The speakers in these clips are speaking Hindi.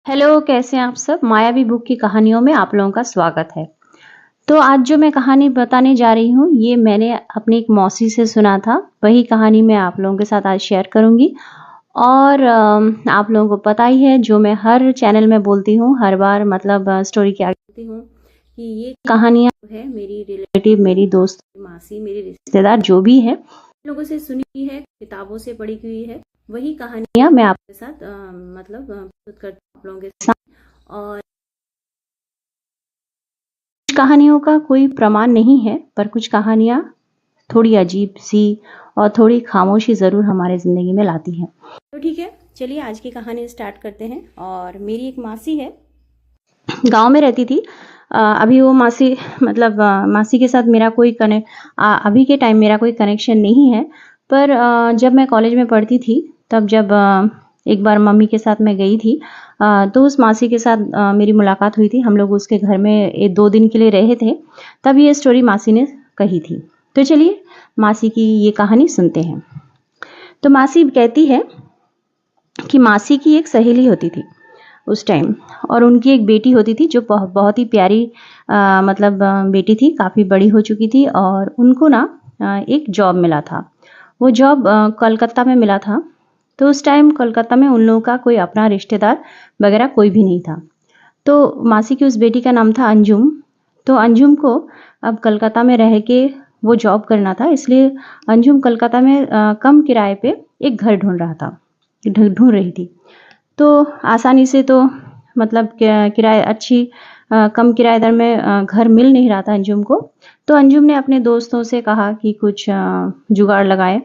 हेलो, कैसे हैं आप सब? मायावी बुक की कहानियों में आप लोगों का स्वागत है। तो आज जो मैं कहानी बताने जा रही हूँ, ये मैंने अपनी एक मौसी से सुना था। वही कहानी मैं आप लोगों के साथ आज शेयर करूँगी। और आप लोगों को पता ही है, जो मैं हर चैनल में बोलती हूँ, हर बार मतलब स्टोरी के आगे बोलती हूँ कि ये कहानियाँ जो है मेरी रिलेटिव, मेरी दोस्त, मासी, मेरी रिश्तेदार जो भी है, लोगों से सुनी हुई है, किताबों से पढ़ी हुई है। वही कहानियाँ मैं आपके साथ प्रस्तुत करती हूँ आप लोगों के साथ। और कुछ कहानियों का कोई प्रमाण नहीं है, पर कुछ कहानियाँ थोड़ी अजीब सी और थोड़ी खामोशी ज़रूर हमारे ज़िंदगी में लाती हैं। तो ठीक है, चलिए आज की कहानी स्टार्ट करते हैं। और मेरी एक मासी है, गांव में रहती थी। अभी वो मासी मतलब मासी के साथ मेरा कोई अभी के टाइम मेरा कोई कनेक्शन नहीं है। पर जब मैं कॉलेज में पढ़ती थी, तब जब एक बार मम्मी के साथ मैं गई थी, तो उस मासी के साथ मेरी मुलाकात हुई थी। हम लोग उसके घर में 2 दिन के लिए रहे थे। तब ये स्टोरी मासी ने कही थी। तो चलिए मासी की ये कहानी सुनते हैं। तो मासी कहती है कि मासी की एक सहेली होती थी उस टाइम, और उनकी एक बेटी होती थी जो बहुत ही प्यारी बेटी थी, काफ़ी बड़ी हो चुकी थी। और उनको ना एक जॉब मिला था। वो जॉब कलकत्ता में मिला था। तो उस टाइम कलकत्ता में उन लोगों का कोई अपना रिश्तेदार वगैरह कोई भी नहीं था। तो मासी की उस बेटी का नाम था अंजुम। तो अंजुम को अब कलकत्ता में रह के वो जॉब करना था, इसलिए अंजुम कलकत्ता में कम किराए पे एक घर ढूंढ रही थी। तो आसानी से तो मतलब किराए अच्छी कम किराएदार में घर मिल नहीं रहा था अंजुम को। तो अंजुम ने अपने दोस्तों से कहा कि कुछ जुगाड़ लगाए।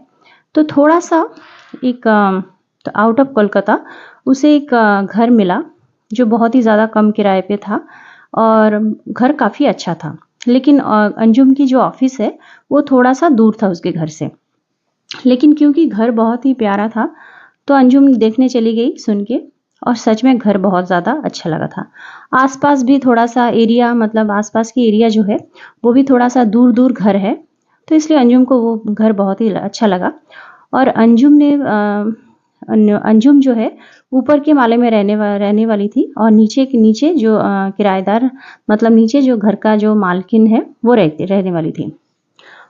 तो थोड़ा सा एक तो आउट ऑफ कोलकाता उसे एक घर मिला, जो बहुत ही ज़्यादा कम किराए पे था। और घर काफ़ी अच्छा था, लेकिन अंजुम की जो ऑफिस है वो थोड़ा सा दूर था उसके घर से। लेकिन क्योंकि घर बहुत ही प्यारा था, तो अंजुम देखने चली गई सुन के। और सच में घर बहुत ज़्यादा अच्छा लगा था। आसपास भी थोड़ा सा एरिया, मतलब आसपास की एरिया जो है वो भी थोड़ा सा दूर दूर घर है। तो इसलिए अंजुम को वो घर बहुत ही अच्छा लगा। और अंजुम जो है ऊपर के माले में रहने वाली थी, और नीचे जो किराएदार, मतलब नीचे जो घर का जो मालकिन है वो रहने वाली थी।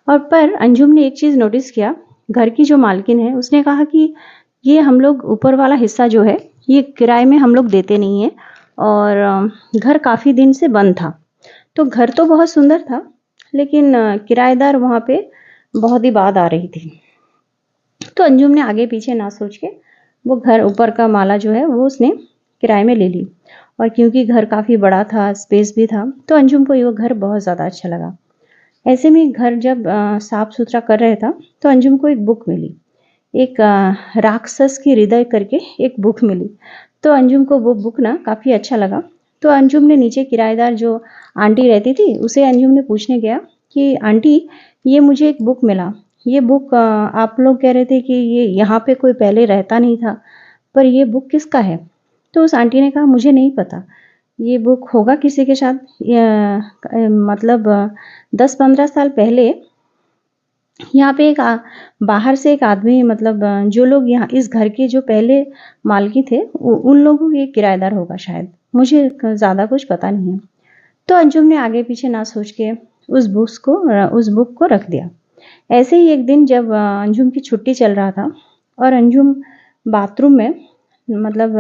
और पर अंजुम ने एक चीज़ नोटिस किया। घर की जो मालकिन है उसने कहा कि ये हम लोग ऊपर वाला हिस्सा जो है ये किराए में हम लोग देते नहीं है। और घर काफ़ी दिन से बंद था। तो घर तो बहुत सुंदर था, लेकिन किराएदार वहाँ पे बहुत ही बाद आ रही थी। तो अंजुम ने आगे पीछे ना सोच के वो घर ऊपर का माला जो है वो उसने किराए में ले ली। और क्योंकि घर काफ़ी बड़ा था, स्पेस भी था, तो अंजुम को ये घर बहुत ज़्यादा अच्छा लगा। ऐसे में घर जब साफ सुथरा कर रहा था, तो अंजुम को एक बुक मिली। एक राक्षस की हृदय करके एक बुक मिली। तो अंजुम को वो बुक ना काफ़ी अच्छा लगा। तो अंजुम ने नीचे किराएदार जो आंटी रहती थी उसे अंजुम ने पूछने गया कि आंटी, ये मुझे एक बुक मिला। ये बुक आप लोग कह रहे थे कि ये यहाँ पे कोई पहले रहता नहीं था, पर ये बुक किसका है? तो उस आंटी ने कहा, मुझे नहीं पता। ये बुक होगा किसी के साथ। मतलब 10-15 साल पहले यहाँ पे बाहर से एक आदमी, मतलब जो लोग यहाँ इस घर के जो पहले मालिक थे उन लोगों के किराएदार होगा शायद। मुझे ज़्यादा कुछ पता नहीं है। तो अंजुम ने आगे पीछे ना सोच के उस बुक को रख दिया। ऐसे ही एक दिन जब अंजुम की छुट्टी चल रहा था, और अंजुम बाथरूम में मतलब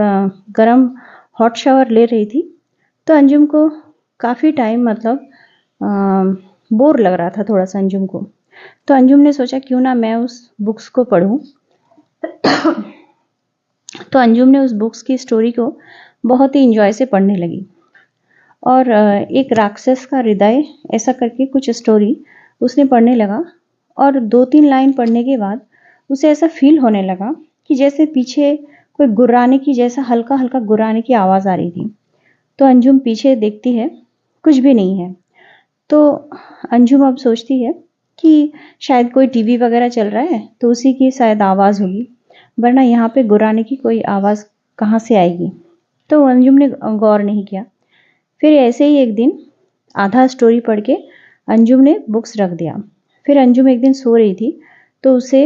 गरम हॉट शावर ले रही थी, तो अंजुम को काफ़ी टाइम मतलब बोर लग रहा था थोड़ा सा अंजुम को। तो अंजुम ने सोचा क्यों ना मैं उस बुक्स को पढूं। तो अंजुम ने उस बुक्स की स्टोरी को बहुत ही इंजॉय से पढ़ने लगी। और एक राक्षस का हृदय ऐसा करके कुछ स्टोरी उसने पढ़ने लगा। और 2-3 लाइन पढ़ने के बाद उसे ऐसा फील होने लगा कि जैसे पीछे कोई गुर्राने की, जैसा हल्का हल्का गुर्राने की आवाज़ आ रही थी। तो अंजुम पीछे देखती है, कुछ भी नहीं है। तो अंजुम अब सोचती है कि शायद कोई टीवी वगैरह चल रहा है, तो उसी की शायद आवाज़ होगी, वरना यहाँ पे गुर्राने की कोई आवाज़ कहाँ से आएगी। तो अंजुम ने गौर नहीं किया। फिर ऐसे ही एक दिन आधा स्टोरी पढ़ के अंजुम ने बुक्स रख दिया। फिर अंजुम एक दिन सो रही थी, तो उसे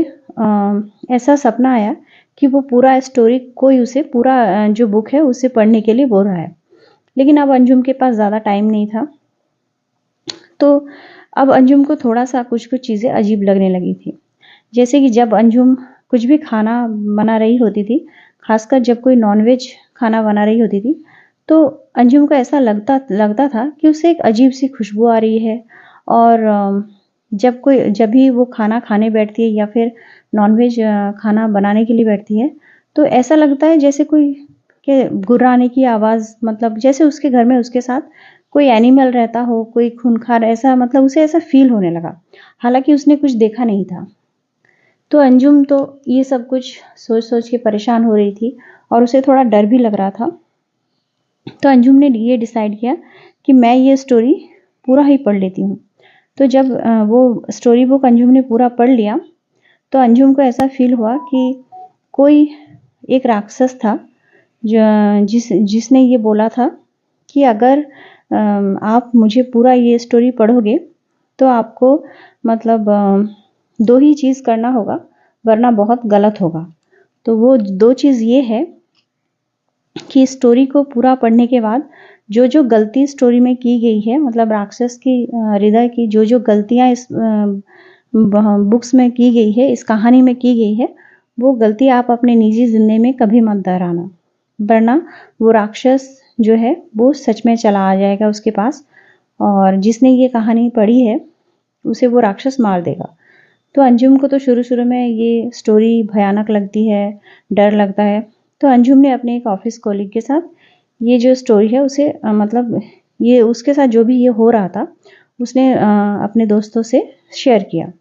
ऐसा सपना आया कि वो पूरा स्टोरी कोई उसे पूरा जो बुक है उसे पढ़ने के लिए बोल रहा है। लेकिन अब अंजुम के पास ज़्यादा टाइम नहीं था, तो अब अंजुम को थोड़ा-सा कुछ-कुछ चीज़ें अजीब लगने लगी थी। जैसे कि जब अंजुम कुछ भी खाना बना रही होती थी, ख़ासकर जब कोई नॉन-वेज खाना बना रही होती थी, तो अंजुम को ऐसा लगता था कि उसे एक अजीब-सी खुशबू आ रही है। और जब भी वो खाना खाने बैठती है या फिर नॉन-वेज खाना बनाने के लिए बैठती है, तो ऐसा लगता है जैसे कोई के गुर्राने की आवाज़, मतलब जैसे उसके घर में उसके साथ कोई एनिमल रहता हो, कोई खूंखार, ऐसा मतलब उसे ऐसा फ़ील होने लगा। हालाँकि उसने कुछ देखा नहीं था। तो अंजुम तो ये सब कुछ सोच-सोच के परेशान हो रही थी और उसे थोड़ा डर भी लग रहा था। तो अंजुम ने ये डिसाइड किया कि मैं ये स्टोरी पूरा ही पढ़ लेती हूँ। तो जब वो स्टोरी बुक अंजुम ने पूरा पढ़ लिया, तो अंजुम को ऐसा फ़ील हुआ कि कोई एक राक्षस था जिसने ये बोला था कि अगर आप मुझे पूरा ये स्टोरी पढ़ोगे, तो आपको मतलब 2 ही चीज़ करना होगा, वरना बहुत गलत होगा। तो वो 2 चीज़ ये है कि स्टोरी को पूरा पढ़ने के बाद जो-जो गलती स्टोरी में की गई है, मतलब राक्षस की हृदय की जो-जो गलतियाँ इस बुक्स में की गई है, इस कहानी में की गई है, वो गलती आप अपने निजी ज़िंदगी में कभी मत दोहराना, वरना वो राक्षस जो है वो सच में चला आ जाएगा उसके पास, और जिसने ये कहानी पढ़ी है उसे वो राक्षस मार देगा। तो अंजुम को तो शुरू-शुरू में ये स्टोरी भयानक लगती है, डर लगता है। तो अंजुम ने अपने एक ऑफ़िस कॉलीग के साथ ये जो स्टोरी है उसे मतलब ये उसके साथ जो भी ये हो रहा था, उसने अपने दोस्तों से शेयर किया।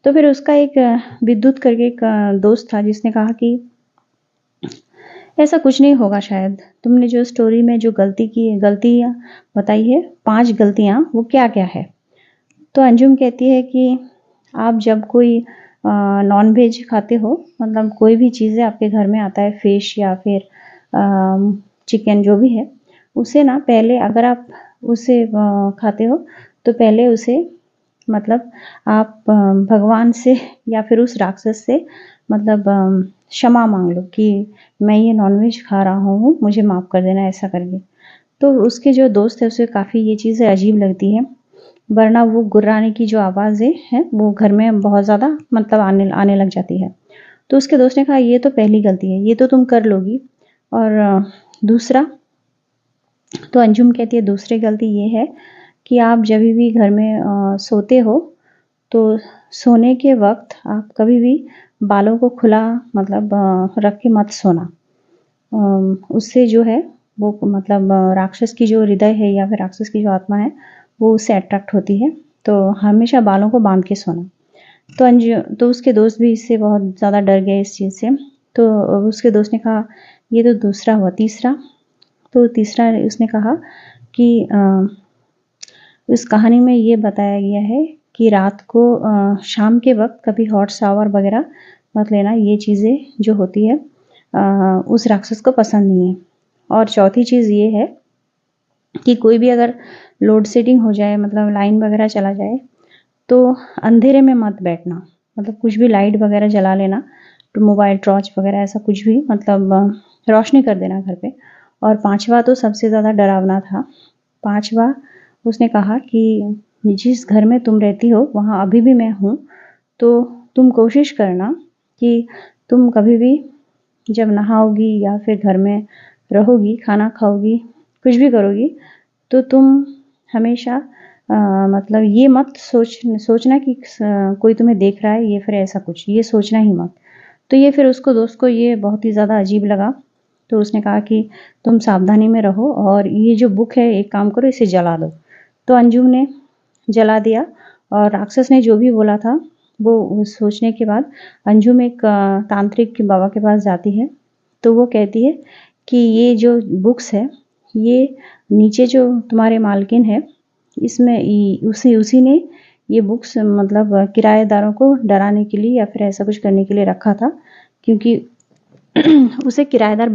तो फिर उसका एक विद्युत करके एक दोस्त था जिसने कहा कि ऐसा कुछ नहीं होगा शायद। तुमने जो स्टोरी में जो गलतियाँ बताई है, 5 गलतियाँ, वो क्या-क्या है? तो अंजुम कहती है कि आप जब कोई नॉन-वेज खाते हो, मतलब कोई भी चीज़ें आपके घर में आता है, फ़िश या फिर चिकन जो भी है, उसे ना पहले अगर आप उसे खाते हो, तो पहले उसे मतलब आप भगवान से या फिर उस राक्षस से मतलब क्षमा माँग लो कि मैं ये नॉन-वेज खा रहा हूँ, मुझे माफ़ कर देना, ऐसा करके। तो उसके जो दोस्त है उसे काफ़ी ये चीज़ें अजीब लगती है, वरना वो गुर्राने की जो आवाज़ें हैं वो घर में बहुत ज़्यादा मतलब आने लग जाती है। तो उसके दोस्त ने कहा ये तो पहली गलती है, ये तो तुम कर लोगी। और दूसरा, तो अंजुम कहती है दूसरी गलती ये है कि आप जब भी घर में सोते हो, तो सोने के वक़्त आप कभी भी बालों को खुला मतलब रख के मत सोना। उससे जो है वो मतलब राक्षस की जो हृदय है या फिर राक्षस की जो आत्मा है, वो उससे अट्रैक्ट होती है। तो हमेशा बालों को बाँध के सोना। तो उसके दोस्त भी इससे बहुत ज़्यादा डर गए इस चीज़ से। तो उसके दोस्त ने कहा ये तो दूसरा हुआ। तीसरा उसने कहा कि इस कहानी में ये बताया गया है कि रात को शाम के वक़्त कभी हॉट शावर वग़ैरह मत लेना, ये चीज़ें जो होती है उस राक्षस को पसंद नहीं है। और चौथी चीज़ ये है कि कोई भी अगर लोड शेडिंग हो जाए, मतलब लाइन वग़ैरह चला जाए, तो अंधेरे में मत बैठना, मतलब कुछ भी लाइट वग़ैरह जला लेना, तो मोबाइल टॉर्च वग़ैरह ऐसा कुछ भी मतलब रोशनी कर देना घर पे। और 5वां तो सबसे ज़्यादा डरावना था। 5वां उसने कहा कि जिस घर में तुम रहती हो वहाँ अभी भी मैं हूँ, तो तुम कोशिश करना कि तुम कभी भी जब नहाओगी या फिर घर में रहोगी, खाना खाओगी, कुछ भी करोगी, तो तुम हमेशा मतलब ये मत सोचना कि कोई तुम्हें देख रहा है, ये फिर ऐसा कुछ, ये सोचना ही मत। तो ये फिर उसको दोस्त को ये बहुत ही ज़्यादा अजीब लगा। तो उसने कहा कि तुम सावधानी में रहो और ये जो बुक है, एक काम करो, इसे जला दो। तो अंजुम ने जला दिया और राक्षस ने जो भी बोला था वो सोचने के बाद अंजुम एक तांत्रिक के बाबा के पास जाती है। तो वो कहती है कि ये जो बुक्स है, ये नीचे जो तुम्हारे मालकिन है, इसमें उसी ने ये बुक्स मतलब किराएदारों को डराने के लिए या फिर ऐसा कुछ करने के लिए रखा था, क्योंकि उसे किराएदार